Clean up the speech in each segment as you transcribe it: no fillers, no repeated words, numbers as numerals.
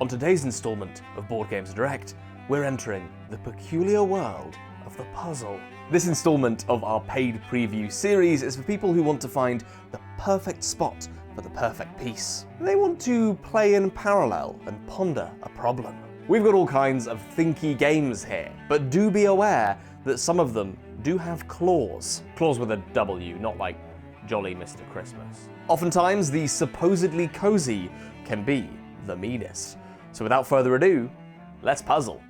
On today's installment of Board Games Direct, we're entering the peculiar world of the puzzle. This installment of our paid preview series is for people who want to find the perfect spot for the perfect piece. They want to play in parallel and ponder a problem. We've got all kinds of thinky games here, but do be aware that some of them do have claws. Claws with a W, not like Jolly Mr. Christmas. Oftentimes, the supposedly cozy can be the meanest. So without further ado, let's puzzle.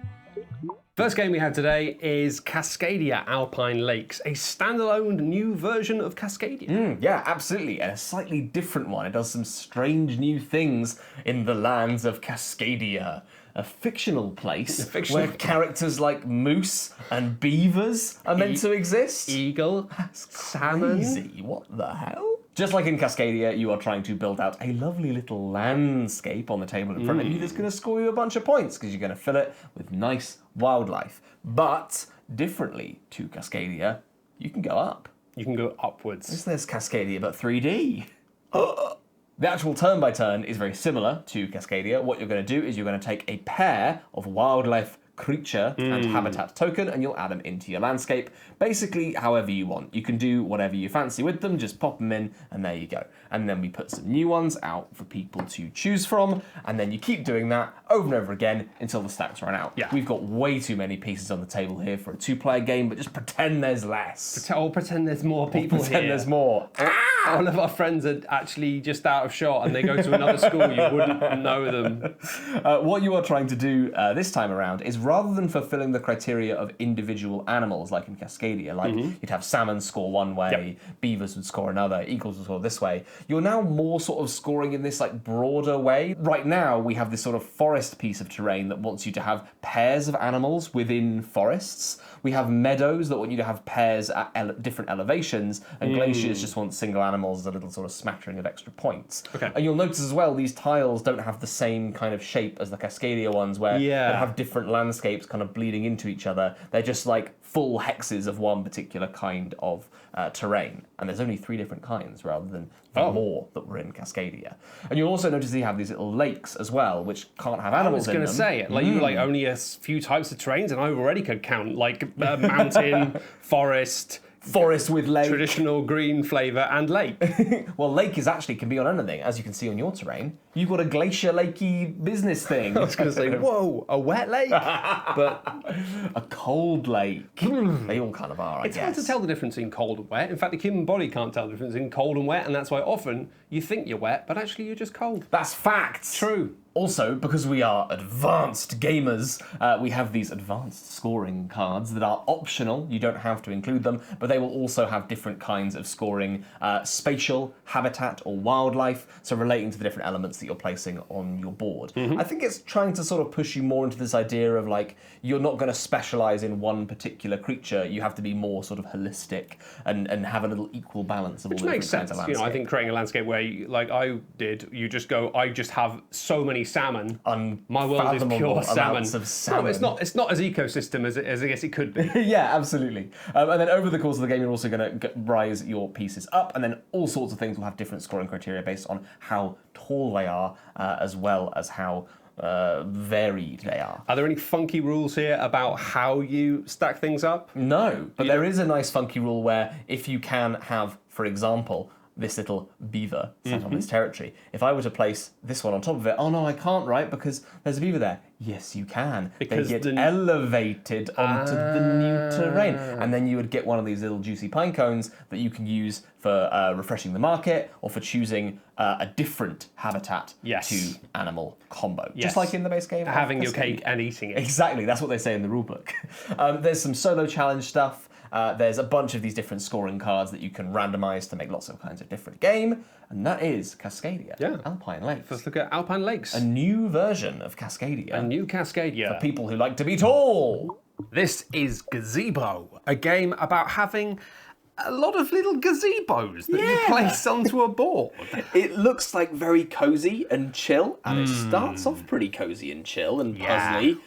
First game we have today is Cascadia Alpine Lakes, a standalone new version of Cascadia. Yeah, absolutely, and a slightly different one. It does some strange new things in the lands of Cascadia, a fictional place where characters like moose and beavers are meant to exist. Eagle, salmon. Crazy, what the hell? Just like in Cascadia, you are trying to build out a lovely little landscape on the table in front of you that's going to score you a bunch of points because you're going to fill it with nice wildlife. But differently to Cascadia, you can go up. You can go upwards. There's Cascadia, but 3D. The actual turn-by-turn is very similar to Cascadia. What you're going to do is you're going to take a pair of wildlife creature and habitat token and you'll add them into your landscape basically however you want. You can do whatever you fancy with them, just pop them in and there you go. And then we put some new ones out for people to choose from and then you keep doing that over and over again until the stacks run out. Yeah. We've got way too many pieces on the table here for a two-player game, but just pretend there's less. Pretend there's more people Pretend here. there's more. All of our friends are actually just out of shot and they go to another school, you wouldn't know them. What you are trying to do this time around is rather than fulfilling the criteria of individual animals like in Cascadia, like you'd have salmon score one way, beavers would score another, eagles would score this way, you're now more sort of scoring in this like broader way. Right now we have this sort of forest piece of terrain that wants you to have pairs of animals within forests. We have meadows that want you to have pairs at different elevations, and glaciers just want single animals as a little sort of smattering of extra points. Okay. And you'll notice as well, these tiles don't have the same kind of shape as the Cascadia ones, where they have different landscapes kind of bleeding into each other. They're just like full hexes of one particular kind of terrain. And there's only 3 different kinds rather than the more that were in Cascadia. And you'll also notice you have these little lakes as well, which can't have animals in them. I was going to say, like you like only a few types of terrains, and I already could count like mountain, forest with lake. Traditional green flavour and lake. Well, lake can be on anything, as you can see on your terrain. You've got a glacier lakey business thing. I was going to say, whoa, a wet lake? But a cold lake. They all kind of are, I guess. It's hard to tell the difference in cold and wet. In fact, the human body can't tell the difference in cold and wet, and that's why often you think you're wet, but actually you're just cold. That's fact. True. Also, because we are advanced gamers, we have these advanced scoring cards that are optional. You don't have to include them, but they will also have different kinds of scoring, spatial, habitat, or wildlife, so relating to the different elements that you're placing on your board. I think it's trying to sort of push you more into this idea of like, you're not going to specialize in one particular creature. You have to be more sort of holistic and have a little equal balance of all the different kinds of landscape. You know, I think creating a landscape where, like I did, you just go, I just have so many salmon. My world is pure salmon. No, it's not as ecosystem as I guess it could be. Yeah, absolutely. And then over the course of the game, you're also going to rise your pieces up, and then all sorts of things will have different scoring criteria based on how tall they are, as well as how varied they are. Are there any funky rules here about how you stack things up? No, but there is a nice funky rule where if you can have, for example, this little beaver sat on this territory. If I were to place this one on top of it, oh no, I can't, right? Because there's a beaver there. Yes, you can. Because they get elevated onto the new terrain. And then you would get one of these little juicy pine cones that you can use for refreshing the market or for choosing a different habitat to animal combo. Just like in the base game. Having your cake and eating it. Exactly, that's what they say in the rulebook. There's some solo challenge stuff. There's a bunch of these different scoring cards that you can randomize to make lots of kinds of different game, and that is Cascadia, Alpine Lakes. Let's look at Alpine Lakes. A new version of Cascadia. A new Cascadia. For people who like to be tall. This is Gazebo, a game about having a lot of little gazebos that you place onto a board. It looks like very cozy and chill, and it starts off pretty cozy and chill and puzzly.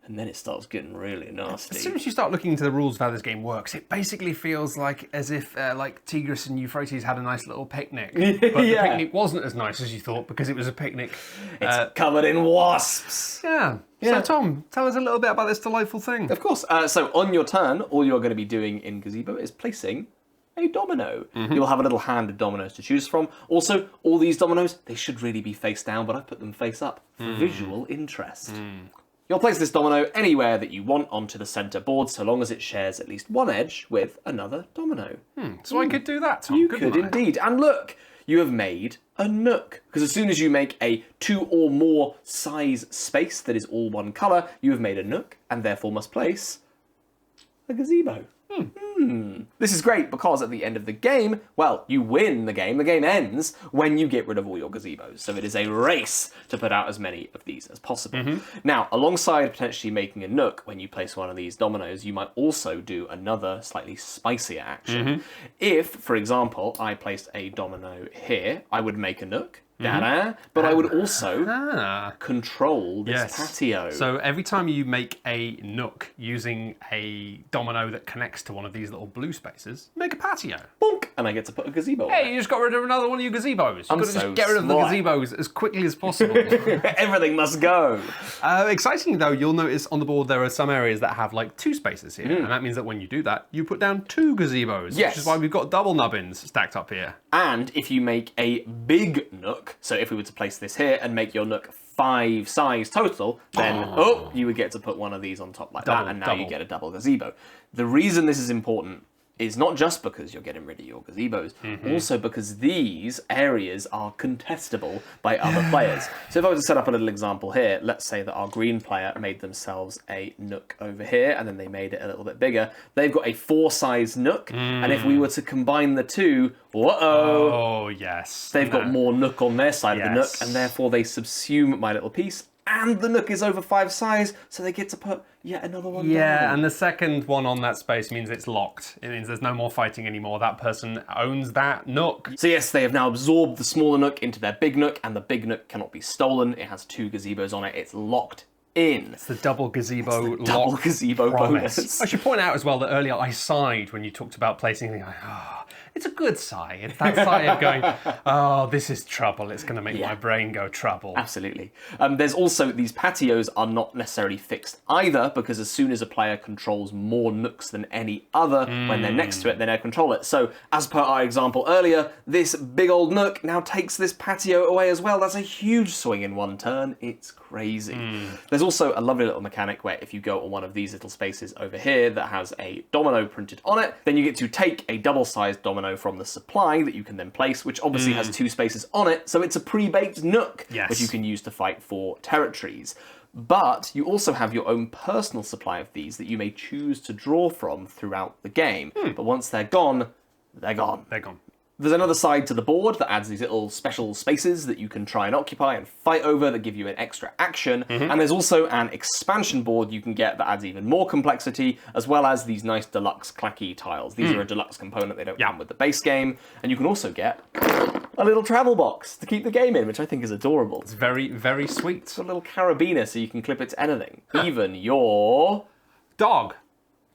And then it starts getting really nasty. As soon as you start looking into the rules of how this game works, it basically feels like as if like Tigris and Euphrates had a nice little picnic. But the picnic wasn't as nice as you thought because it was a picnic. It's covered in wasps. Yeah. So Tom, tell us a little bit about this delightful thing. Of course. So on your turn, all you're going to be doing in Gazebo is placing a domino. You'll have a little hand of dominoes to choose from. Also, all these dominoes, they should really be face down, but I put them face up for visual interest. You'll place this domino anywhere that you want onto the centre board, so long as it shares at least one edge with another domino. So I could do that, Tom. You could indeed. And look, you have made a nook. Because as soon as you make a 2 or more size space that is all one colour, you have made a nook, and therefore must place a gazebo. This is great because at the end of the game, well, you win the game. The game ends when you get rid of all your gazebos. So it is a race to put out as many of these as possible. Now, alongside potentially making a nook, when you place one of these dominoes, you might also do another slightly spicier action. If, for example, I placed a domino here, I would make a nook. But I would also control this patio. So every time you make a nook using a domino that connects to one of these little blue spaces, make a patio. Bonk! And I get to put a gazebo on Hey, you just got rid of another one of your gazebos. You've got to just get rid of the gazebos as quickly as possible. Everything must go. Excitingly though, you'll notice on the board there are some areas that have like 2 spaces here. And that means that when you do that, you put down 2 gazebos. Yes. Which is why we've got double nubbins stacked up here. And if you make a big nook, so if we were to place this here and make your nook 5 size total, then you would get to put one of these on top like that, and now you get a double gazebo. The reason this is important is not just because you're getting rid of your gazebos, also because these areas are contestable by other players. So if I were to set up a little example here, let's say that our green player made themselves a nook over here, and then they made it a little bit bigger. They've got a 4 size nook, and if we were to combine the two, Oh, yes. They've got more nook on their side of the nook, and therefore they subsume my little piece, and the nook is over 5 size, so they get to put yet another one down. And the second one on that space means it's locked. It means there's no more fighting anymore. That person owns that nook. So yes, they have now absorbed the smaller nook into their big nook, and the big nook cannot be stolen. It has 2 gazebos on it. It's locked in. It's the double gazebo Double gazebo bonus. I should point out as well that earlier I sighed when you talked about placing things. It's a good sigh. It's that sigh of going, oh, this is trouble. It's going to make my brain go trouble. Absolutely. There's also, these patios are not necessarily fixed either, because as soon as a player controls more nooks than any other, when they're next to it, they now control it. So, as per our example earlier, this big old nook now takes this patio away as well. That's a huge swing in one turn. It's crazy. There's also a lovely little mechanic where if you go on one of these little spaces over here that has a domino printed on it, then you get to take a double-sized domino from the supply that you can then place, which obviously has 2 spaces on it, so it's a pre-baked nook, which you can use to fight for territories. But you also have your own personal supply of these that you may choose to draw from throughout the game. But once they're gone, they're gone. They're gone. There's another side to the board that adds these little special spaces that you can try and occupy and fight over that give you an extra action. And there's also an expansion board you can get that adds even more complexity, as well as these nice deluxe clacky tiles. These are a deluxe component. They don't come with the base game. And you can also get a little travel box to keep the game in, which I think is adorable. It's very, very sweet. It's a little carabiner so you can clip it to anything. Even your dog.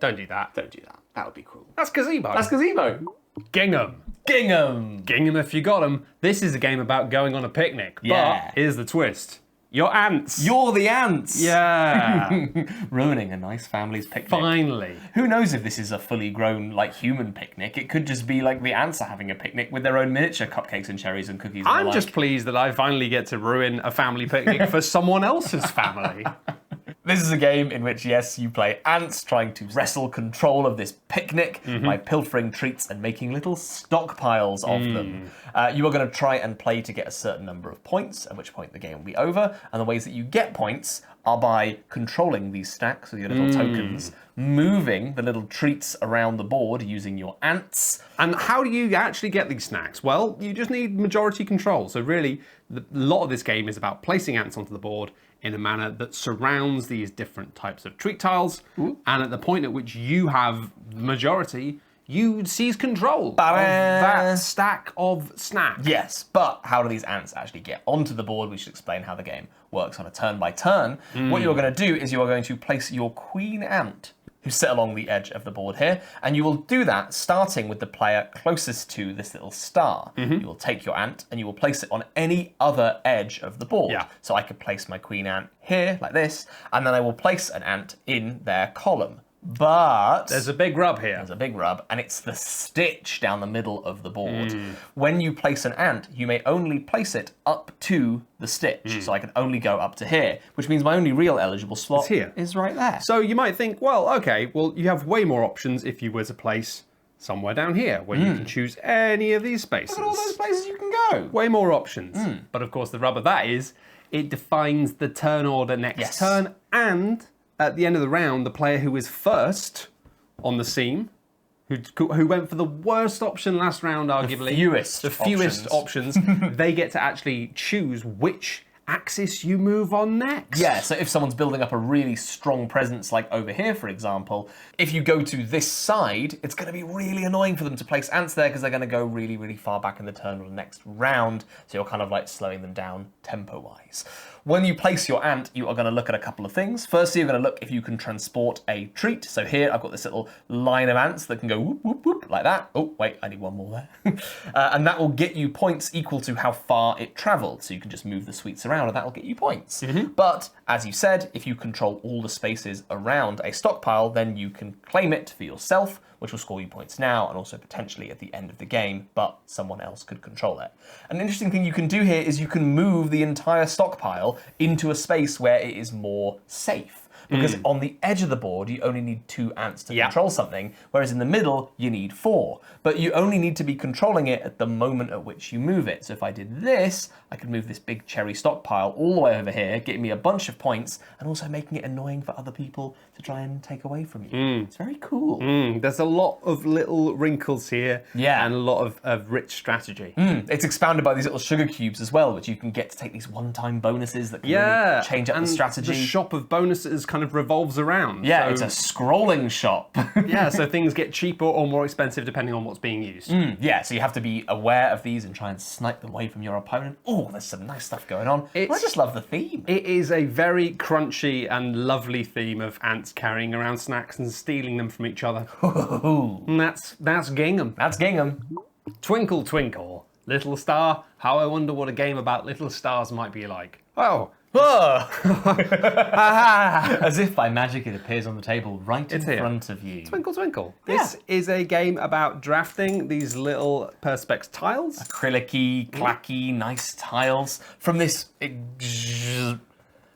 Don't do that. Don't do that. That would be cruel. That's Gazebo. That's Gazebo. Gingham. Gingham. Gingham if you got 'em. This is a game about going on a picnic. Yeah. But here's the twist. You're ants. You're the ants. Yeah. Ruining a nice family's picnic. Finally. Who knows if this is a fully grown, like, human picnic? It could just be like the ants are having a picnic with their own miniature cupcakes and cherries and cookies. I'm just pleased that I finally get to ruin a family picnic for someone else's family. This is a game in which, yes, you play ants trying to wrestle control of this picnic by pilfering treats and making little stockpiles of them. You are going to try and play to get a certain number of points, at which point the game will be over. And the ways that you get points are by controlling these stacks with your little tokens, moving the little treats around the board using your ants. And how do you actually get these snacks? Well, you just need majority control. So really, a lot of this game is about placing ants onto the board in a manner that surrounds these different types of treat tiles. And at the point at which you have majority, you seize control of that stack of snacks. Yes, but how do these ants actually get onto the board? We should explain how the game works on a turn by turn. What you're going to do is you are going to place your queen ant, who's sit along the edge of the board here, and you will do that starting with the player closest to this little star. You will take your ant and you will place it on any other edge of the board. Yeah. So I could place my queen ant here, like this, and then I will place an ant in their column. But There's a big rub here. there's a big rub, and it's the stitch down the middle of the board. When you place an ant, you may only place it up to the stitch. So I can only go up to here, which means my only real eligible slot here. is right there. So you might think, well, okay, well, you have way more options if you were to place somewhere down here where you can choose any of these spaces. Look at all those places you can go. Way more options. But of course, the rub of that is it defines the turn order next turn, and at the end of the round, the player who is first on the seam, who went for the worst option last round, arguably, the fewest options, they get to actually choose which axis you move on next. Yeah, so if someone's building up a really strong presence, like over here, for example, if you go to this side, it's going to be really annoying for them to place ants there because they're going to go really, really far back in the turn or the next round. So you're kind of like slowing them down tempo-wise. When you place your ant, you are going to look at a couple of things. Firstly, you're going to look if you can transport a treat. So here, I've got this little line of ants that can go whoop, whoop, whoop, like that. Oh, wait, I need one more there. And that will get you points equal to how far it traveled. So you can just move the sweets around and that will get you points. But, as you said, if you control all the spaces around a stockpile, then you can claim it for yourself, which will score you points now and also potentially at the end of the game, but someone else could control it. An interesting thing you can do here is you can move the entire stockpile into a space where it is more safe. Because on the edge of the board, you only need 2 ants to control something, whereas in the middle, you need 4. But you only need to be controlling it at the moment at which you move it. So if I did this, I could move this big cherry stockpile all the way over here, getting me a bunch of points, and also making it annoying for other people to try and take away from you. It's very cool. There's a lot of little wrinkles here, and a lot of rich strategy. It's expounded by these little sugar cubes as well, which you can get to take these one-time bonuses that can really change up the strategy. The shop of bonuses kind of revolves around. Yeah, so it's a scrolling shop. So things get cheaper or more expensive depending on what's being used. Yeah, so you have to be aware of these and try and snipe them away from your opponent. Oh, there's some nice stuff going on. I just love the theme. It is a very crunchy and lovely theme of ants carrying around snacks and stealing them from each other. And that's Gingham. That's Gingham. Twinkle Twinkle, little star. How I wonder what a game about little stars might be like. Oh. As if by magic it appears on the table right in front of you. Twinkle Twinkle. This is a game about drafting these little Perspex tiles. Acrylic-y, clacky, nice tiles from this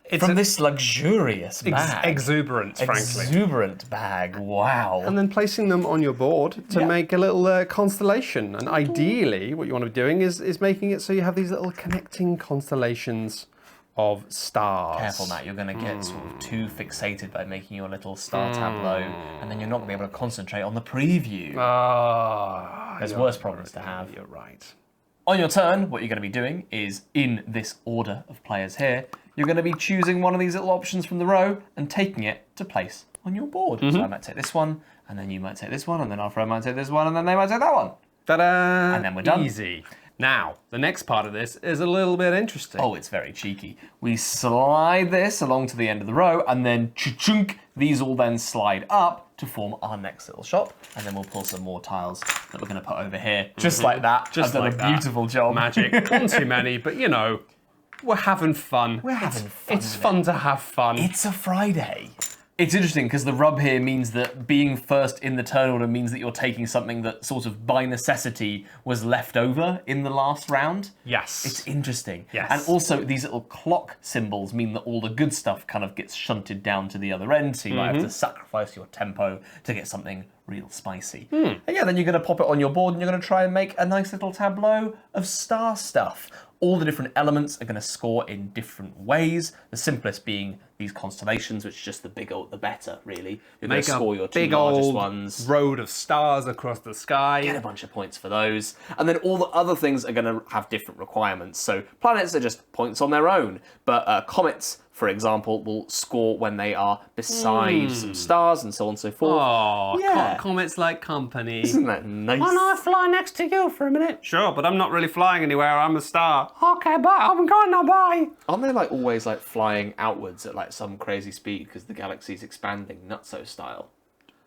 this luxurious bag. Exuberant, frankly. Exuberant bag, wow. And then placing them on your board to make a little constellation. And ideally, what you want to be doing is making it so you have these little connecting constellations of stars. Careful, Matt, you're going to get sort of too fixated by making your little star tableau, and then you're not going to be able to concentrate on the preview. There's worse problems to have. You're right. On your turn, what you're going to be doing is, in this order of players here, you're going to be choosing one of these little options from the row and taking it to place on your board. So I might take this one, and then you might take this one, and then Alfred might take this one, and then they might take that one. Ta-da! And then we're done. Easy. Now, the next part of this is a little bit interesting. Oh, it's very cheeky. We slide this along to the end of the row, and then chunk, these all then slide up to form our next little shop. And then we'll pull some more tiles that we're going to put over here. Just like that. Just like I've done a beautiful job. Magic. One too many, but you know, we're having fun. We're having fun. It's fun to have fun. It's a Friday. It's interesting because the rub here means that being first in the turn order means that you're taking something that sort of by necessity was left over in the last round. Yes. It's interesting. Yes. And also these little clock symbols mean that all the good stuff kind of gets shunted down to the other end, so you might have to sacrifice your tempo to get something real spicy. And yeah, then you're going to pop it on your board and you're going to try and make a nice little tableau of star stuff. All the different elements are going to score in different ways. The simplest being these constellations, which is just the bigger the better, really. You're going to score your two largest ones. Road of stars across the sky. Get a bunch of points for those. And then all the other things are going to have different requirements. So planets are just points on their own, but comets for example, will score when they are beside some stars and so on and so forth. Oh, Yeah. comets like company. Isn't that nice? Can I fly next to you for a minute? Sure, but I'm not really flying anywhere. I'm a star. Okay, bye. I'm going now. Bye. Aren't they like always like flying outwards at like some crazy speed because the galaxy's expanding, nutso style?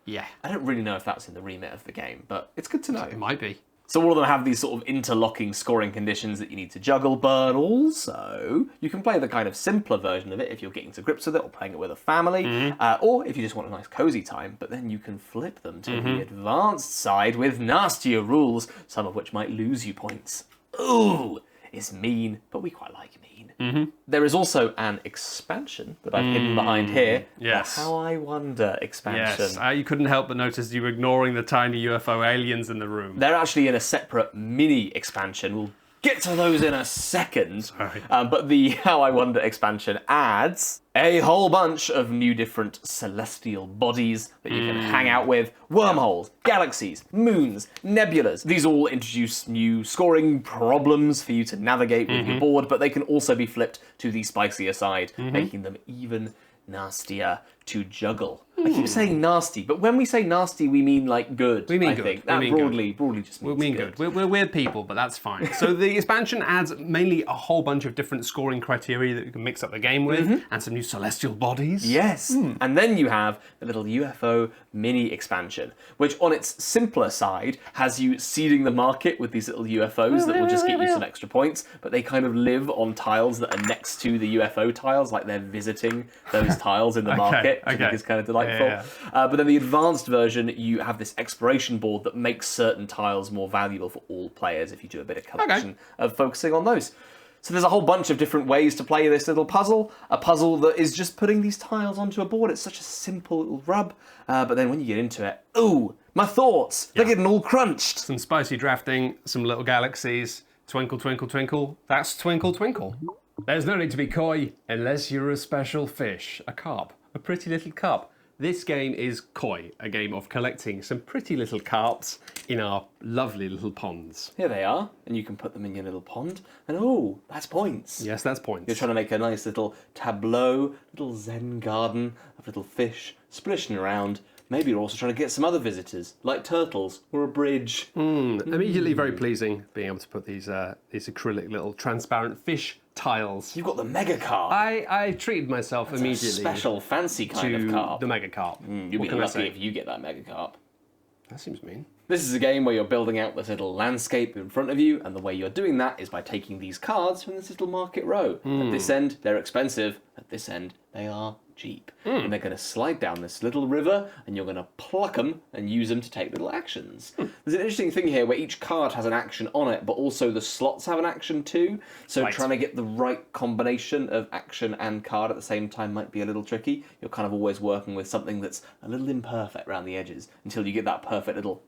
Yeah. I don't really know if that's in the remit of the game, but it's good to know. It might be. So all of them have these sort of interlocking scoring conditions that you need to juggle, but also you can play the kind of simpler version of it if you're getting to grips with it or playing it with a family, or if you just want a nice cozy time, but then you can flip them to the advanced side with nastier rules, some of which might lose you points. Ooh, it's mean, but we quite like mean. There is also an expansion that I've hidden behind here. Yes. The How I Wonder expansion. Yes, you couldn't help but notice you were ignoring the tiny UFO aliens in the room. They're actually in a separate mini expansion. We'll get to those in a second. Sorry. But the How I Wonder expansion adds a whole bunch of new different celestial bodies that you can hang out with. Wormholes, galaxies, moons, nebulas. These all introduce new scoring problems for you to navigate with your board, but they can also be flipped to the spicier side, making them even nastier to juggle. I keep saying nasty, but when we say nasty, we mean like good. We mean I good. think. We That mean broadly just means We mean good. We're weird people, but that's fine. So the expansion adds mainly a whole bunch of different scoring criteria that you can mix up the game with, and some new celestial bodies. Yes. And then you have the little UFO mini expansion, which on its simpler side has you seeding the market with these little UFOs that will just get you some extra points, but they kind of live on tiles that are next to the UFO tiles, like they're visiting those tiles in the market, which I think is kind of delightful. But then the advanced version, you have this exploration board that makes certain tiles more valuable for all players if you do a bit of collection of focusing on those. So there's a whole bunch of different ways to play this little puzzle. A puzzle that is just putting these tiles onto a board. It's such a simple little rub. But then when you get into it, ooh, my thoughts, they're getting all crunched. Some spicy drafting, some little galaxies. Twinkle, twinkle, twinkle. That's Twinkle, Twinkle. There's no need to be coy unless you're a special fish. A carp. A pretty little carp. This game is Koi, a game of collecting some pretty little carps in our lovely little ponds. Here they are, and you can put them in your little pond, and oh, that's points. Yes, that's points. You're trying to make a nice little tableau, little zen garden of little fish splishing around. Maybe you're also trying to get some other visitors, like turtles or a bridge. Immediately very pleasing being able to put these acrylic little transparent fish tiles. You've got the mega carp. I treated myself That's immediately a special, fancy kind of to carp. the mega carp. You'll be lucky if you get that mega carp. That seems mean. This is a game where you're building out this little landscape in front of you, and the way you're doing that is by taking these cards from this little market row. At this end, they're expensive. At this end, they are cheap. And they're going to slide down this little river, and you're going to pluck them and use them to take little actions. There's an interesting thing here where each card has an action on it, but also the slots have an action too. So trying to get the right combination of action and card at the same time might be a little tricky. You're kind of always working with something that's a little imperfect around the edges until you get that perfect little,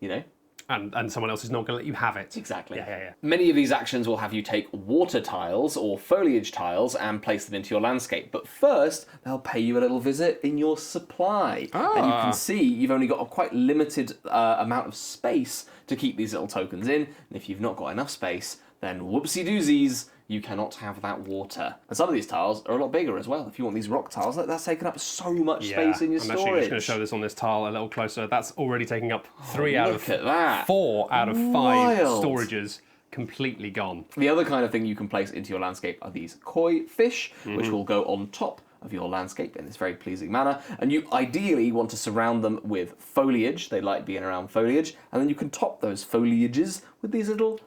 you know? And someone else is not going to let you have it. Exactly. Yeah. Many of these actions will have you take water tiles or foliage tiles and place them into your landscape. But first, they'll pay you a little visit in your supply. And you can see you've only got a quite limited amount of space to keep these little tokens in. And if you've not got enough space, then whoopsie doozies, you cannot have that water. And some of these tiles are a lot bigger as well. If you want these rock tiles, that's taking up so much space in your I'm storage. actually just going to show this on this tile a little closer. That's already taking up 4 out of 5 Wild. storages completely gone. The other kind of thing you can place into your landscape are these koi fish, which will go on top of your landscape in this very pleasing manner. And you ideally want to surround them with foliage. They like being around foliage. And then you can top those foliages with these little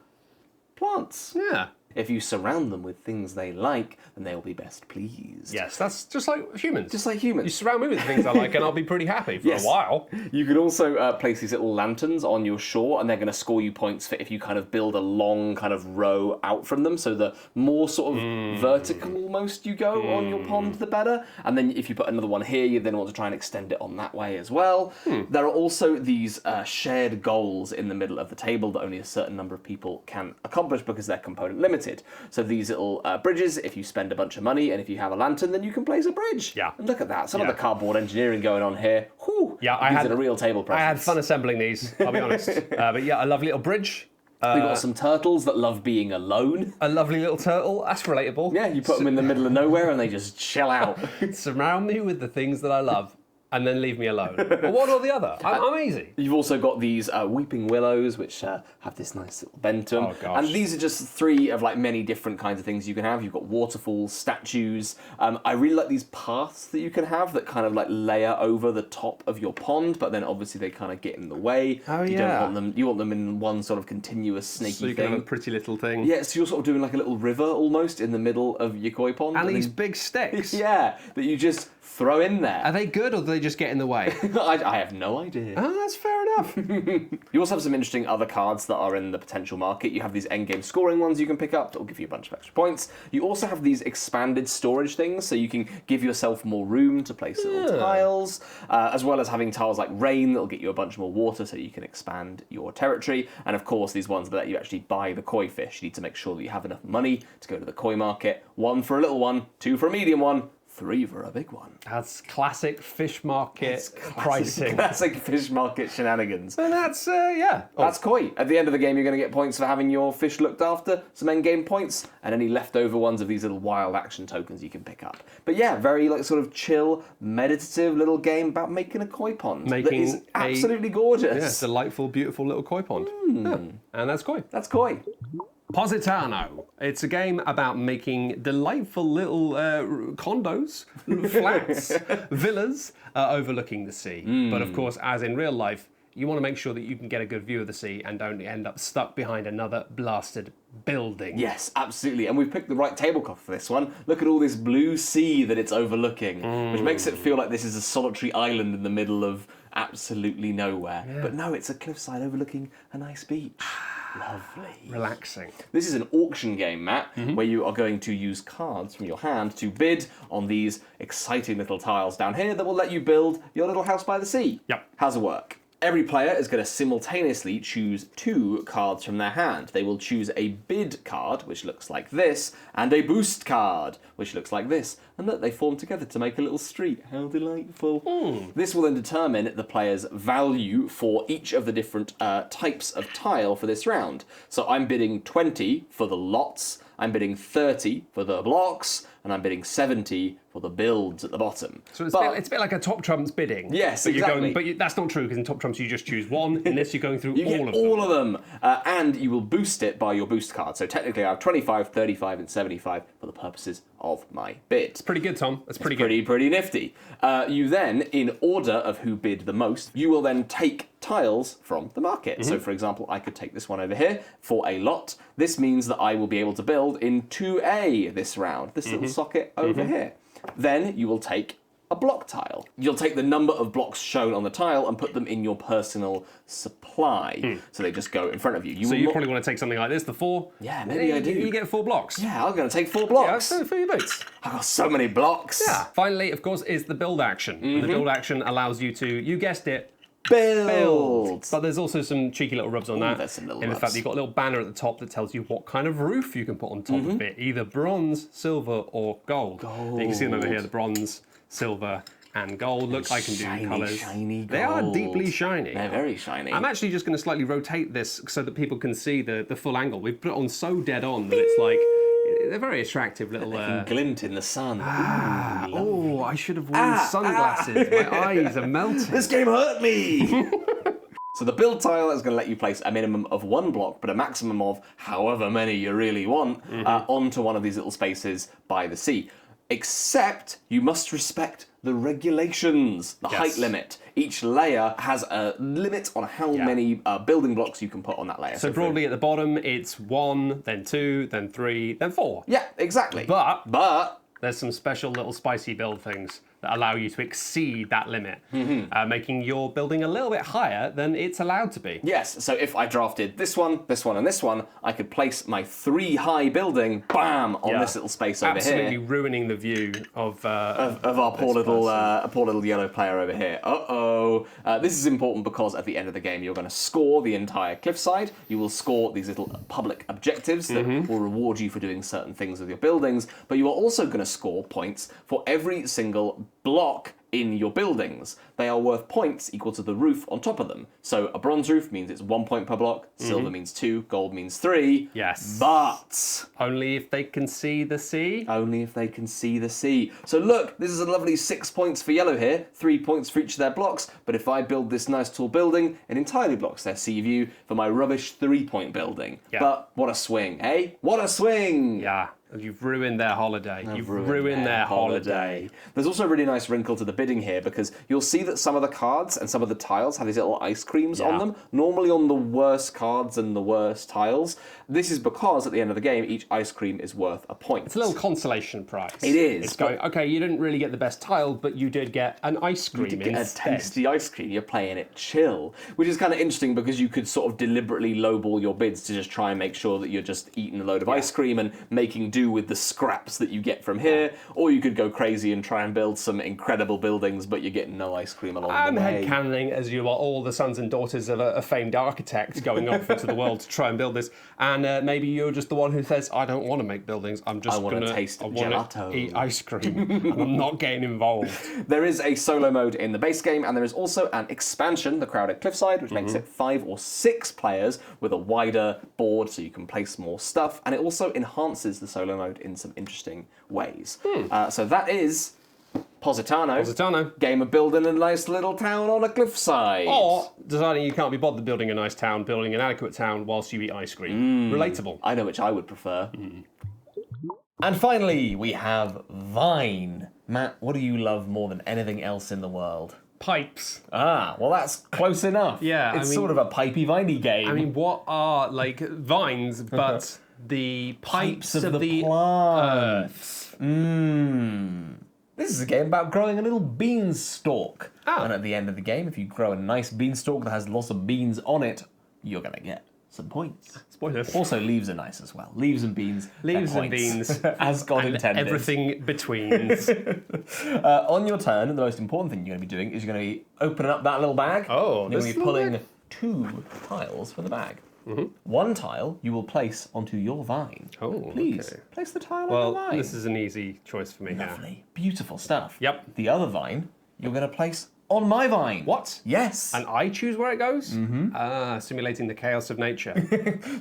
plants. Yeah. If you surround them with things they like, then they will be best pleased. Yes, that's just like humans. Just like humans. You surround me with the things I like and I'll be pretty happy for a while. You could also place these little lanterns on your shore, and they're going to score you points for if you kind of build a long kind of row out from them. So the more sort of vertical almost you go on your pond, the better. And then if you put another one here, you then want to try and extend it on that way as well. There are also these shared goals in the middle of the table that only a certain number of people can accomplish because they're component limited. So these little bridges, if you spend a bunch of money and if you have a lantern, then you can place a bridge. Yeah. And look at that. Some of the cardboard engineering going on here. Whew. Yeah, Gives it a real table presence. I had fun assembling these, I'll be honest. But yeah, a lovely little bridge. We've got some turtles that love being alone. A lovely little turtle. That's relatable. Yeah, you put them in the middle of nowhere and they just chill out. Surround me with the things that I love. And then leave me alone. But one or the other. I'm easy. You've also got these weeping willows, which have this nice little bend to them. Oh, gosh. And these are just 3 of like many different kinds of things you can have. You've got waterfalls, statues. I really like these paths that you can have that kind of like layer over the top of your pond, but then obviously they kind of get in the way. Oh, you yeah. don't want them. You want them in one sort of continuous snaky So you thing. can have a pretty little thing. Yeah, so you're sort of doing like a little river almost in the middle of your koi pond. And these then- big sticks. Yeah, that you just throw in there. Are they good or do they just get in the way? I have no idea. Oh, that's fair enough. You also have some interesting other cards that are in the potential market. You have these endgame scoring ones you can pick up that will give you a bunch of extra points. You also have these expanded storage things, so you can give yourself more room to place little tiles, as well as having tiles like rain that'll get you a bunch more water so you can expand your territory. And of course, these ones that let you actually buy the koi fish. You need to make sure that you have enough money to go to the koi market. 1 for a little one, 2 for a medium one, 3 for a big one. That's classic fish market pricing. Classic fish market shenanigans. And that's, yeah. That's koi. At the end of the game, you're going to get points for having your fish looked after, some endgame points, and any leftover ones of these little wild action tokens you can pick up. But yeah, very like sort of chill, meditative little game about making a koi pond that is absolutely gorgeous. Yeah, delightful, beautiful little koi pond. Yeah. And that's koi. That's koi. Positano. It's a game about making delightful little condos, little flats, villas overlooking the sea. But of course, as in real life, you want to make sure that you can get a good view of the sea and don't end up stuck behind another blasted building. Yes, absolutely. And we've picked the right tablecloth for this one. Look at all this blue sea that it's overlooking, which makes it feel like this is a solitary island in the middle of absolutely nowhere. Yeah. But no, it's a cliffside overlooking a nice beach. Lovely. Relaxing. This is an auction game, Matt, where you are going to use cards from your hand to bid on these exciting little tiles down here that will let you build your little house by the sea. Yep. How's it work? Every player is going to simultaneously choose 2 cards from their hand. They will choose a bid card, which looks like this, and a boost card, which looks like this. And look, they form together to make a little street. How delightful. This will then determine the player's value for each of the different types of tile for this round. So I'm bidding 20 for the lots, I'm bidding 30 for the blocks, and I'm bidding 70 for the builds at the bottom. So it's a bit like a Top Trumps bidding. Yes, but exactly. That's not true, because in Top Trumps you just choose one. In this you're going through all of them. All of them. And you will boost it by your boost card. So technically I have 25, 35, and 75 for the purposes of my bid. Pretty good, Tom. That's pretty good. Pretty nifty. You then, in order of who bid the most, you will then take tiles from the market. So for example, I could take this one over here for a lot. This means that I will be able to build in 2A this round, this little socket over here. Then you will take a block tile. You'll take the number of blocks shown on the tile and put them in your personal supply. So they just go in front of you. So you probably want to take something like this, the 4. Yeah, maybe I do. You get 4 blocks. Yeah, I'm going to take 4 blocks. Yeah, for your boots. I've got so many blocks. Yeah. Finally, of course, is the build action. The build action allows you to, you guessed it, Build. But there's also some cheeky little rubs on that. There's some little in the rubs. fact that you've got a little banner at the top that tells you what kind of roof you can put on top of it. Either bronze, silver, or gold. You can see them over here, the bronze, silver, and gold. Look, I can do colours. Shiny gold. They are deeply shiny. They're very shiny. I'm actually just going to slightly rotate this so that people can see the full angle. We've put it on so dead on that it's like, they're very attractive little... glint in the sun. Oh, I should have worn sunglasses. My eyes are melting. This game hurt me! So the build tile is going to let you place a minimum of 1 block, but a maximum of however many you really want onto one of these little spaces by the sea. Except you must respect the regulations, the height limit. Each layer has a limit on how many building blocks you can put on that layer. So broadly at the bottom, it's 1, then 2, then 3, then 4. Yeah, exactly. But there's some special little spicy build things that allow you to exceed that limit, making your building a little bit higher than it's allowed to be. Yes, so if I drafted this one, and this one, I could place my 3 high building, bam, on this little space over here. Absolutely ruining the view of our poor little yellow player over here. This is important because at the end of the game you're going to score the entire cliffside. You will score these little public objectives that will reward you for doing certain things with your buildings, but you are also going to score points for every single block in your buildings, they are worth points equal to the roof on top of them. So a bronze roof means it's 1 point per block, silver means 2, gold means 3. Yes. But only if they can see the sea. only if they can see the sea. So look, this is a lovely 6 points for yellow here, 3 points for each of their blocks, but if I build this nice tall building, it entirely blocks their sea view for my rubbish 3-point building. Yeah. But what a swing, eh? What a swing! Yeah. You've ruined their holiday. You've ruined their holiday. There's also a really nice wrinkle to the bidding here because you'll see that some of the cards and some of the tiles have these little ice creams on them, normally on the worst cards and the worst tiles. This is because at the end of the game, each ice cream is worth a point. It's a little consolation prize. It is. It's going, okay, you didn't really get the best tile, but you did get an ice cream You did get instead. a tasty ice cream. You're playing it chill, which is kind of interesting because you could sort of deliberately lowball your bids to just try and make sure that you're just eating a load of ice cream and making do with the scraps that you get from here, or you could go crazy and try and build some incredible buildings, but you're getting no ice cream along I'm the way. headcanoning as you are all the sons and daughters of a famed architect going off into the world to try and build this, and maybe you're just the one who says, I don't want to make buildings, I'm just want to gonna taste I gelato. want to eat ice cream, and I'm not getting involved. There is a solo mode in the base game, and there is also an expansion, the Crowded Cliffside, which makes it 5 or 6 players with a wider board so you can place more stuff, and it also enhances the solo mode in some interesting ways. So that is Positano. Positano. Game of building a nice little town on a cliffside. Or deciding you can't be bothered building a nice town, building an adequate town whilst you eat ice cream. Relatable. I know which I would prefer. And finally, we have Vine. Matt, what do you love more than anything else in the world? Pipes. Ah, well, that's close enough. Yeah, it's sort of a pipey viney game. I mean, what are, like, vines, but the pipes of the plants. This is a game about growing a little beanstalk. Oh. And at the end of the game, if you grow a nice beanstalk that has lots of beans on it, you're going to get some points. Spoilers. Also, leaves are nice as well. Leaves and beans. Leaves they're and points. beans. As God and intended. everything between. On your turn, the most important thing you're going to be doing is you're going to be opening up that little bag. Oh, and you're this going to be little pulling bag? 2 tiles for the bag. One tile you will place onto your vine. Oh, Please, okay. place the tile on Well, the vine. this is an easy choice for me now. Lovely. Beautiful stuff. Yep. The other vine you're going to place on my vine. What? Yes. And I choose where it goes? Ah, simulating the chaos of nature.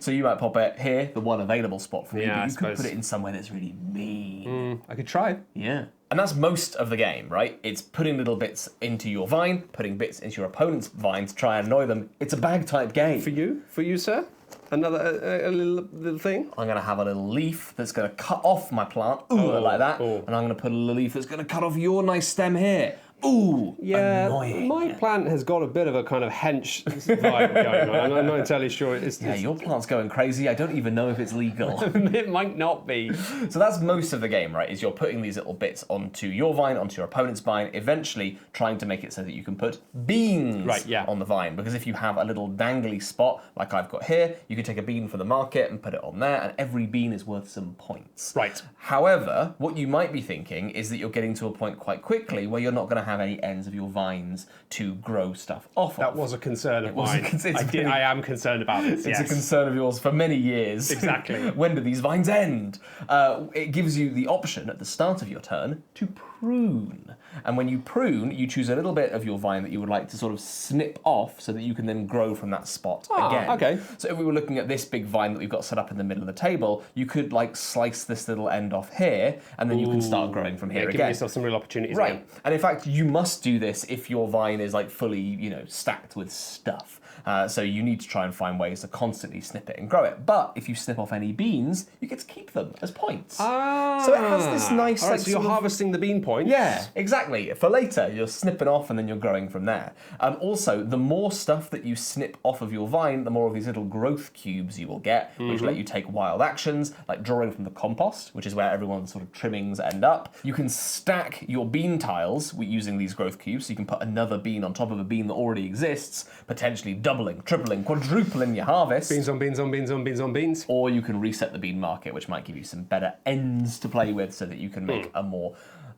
So you might pop it here, the one available spot for me, Yeah, but I you could suppose. put it in somewhere that's really mean. I could try. Yeah. And that's most of the game, right? It's putting little bits into your vine, putting bits into your opponent's vine to try and annoy them. It's a bag type game. For you, sir? Another a little thing? I'm going to have a little leaf that's going to cut off my plant. Ooh, like that. oh. And I'm going to put a little leaf that's going to cut off your nice stem here. Ooh, Yeah, annoying. my plant has got a bit of a kind of hench vibe going on. I'm not entirely sure it's... Yeah, your plant's going crazy. I don't even know if it's legal. It might not be. So that's most of the game, right? Is you're putting these little bits onto your vine, onto your opponent's vine, eventually trying to make it so that you can put beans Right, yeah. on the vine. Because if you have a little dangly spot, like I've got here, you can take a bean from the market and put it on there, and every bean is worth some points. Right. However, what you might be thinking is that you're getting to a point quite quickly where you're not going to have any ends of your vines to grow stuff off That of. was a concern of was a mine. concern. I am concerned about this, It's yes. a concern of yours for many years. Exactly. When do these vines end? It gives you the option at the start of your turn to prune. And when you prune, you choose a little bit of your vine that you would like to sort of snip off so that you can then grow from that spot again. okay. So if we were looking at this big vine that we've got set up in the middle of the table, you could like slice this little end off here, and then you can start growing from here Giving again. yourself some real opportunities Right. again. And in fact, you must do this if your vine is like fully, stacked with stuff. So you need to try and find ways to constantly snip it and grow it. But if you snip off any beans, you get to keep them as points. So it has this nice, All right, like, so you're sort of- harvesting the bean points. Yeah, exactly. For later, you're snipping off and then you're growing from there. Also, the more stuff that you snip off of your vine, the more of these little growth cubes you will get, which let you take wild actions, like drawing from the compost, which is where everyone's sort of trimmings end up. You can stack your bean tiles using these growth cubes, so you can put another bean on top of a bean that already exists, potentially doubling, tripling, quadrupling your harvest. Beans on beans on beans on beans on beans. Or you can reset the bean market, which might give you some better ends to play with so that you can make a more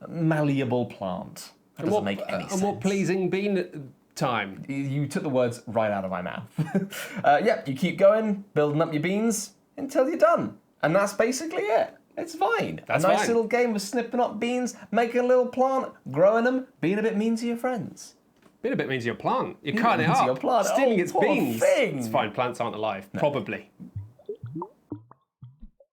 malleable plant. That doesn't make any sense. A more pleasing bean time. You took the words right out of my mouth. You keep going, building up your beans until you're done. And that's basically it. It's fine. That's a nice fine. little game of snipping up beans, making a little plant, growing them, being a bit mean to your friends. Being a bit mean to your plant. You're cutting it mean to up. your plant. Stealing Oh, its poor beans. thing. It's fine, plants aren't alive. Probably.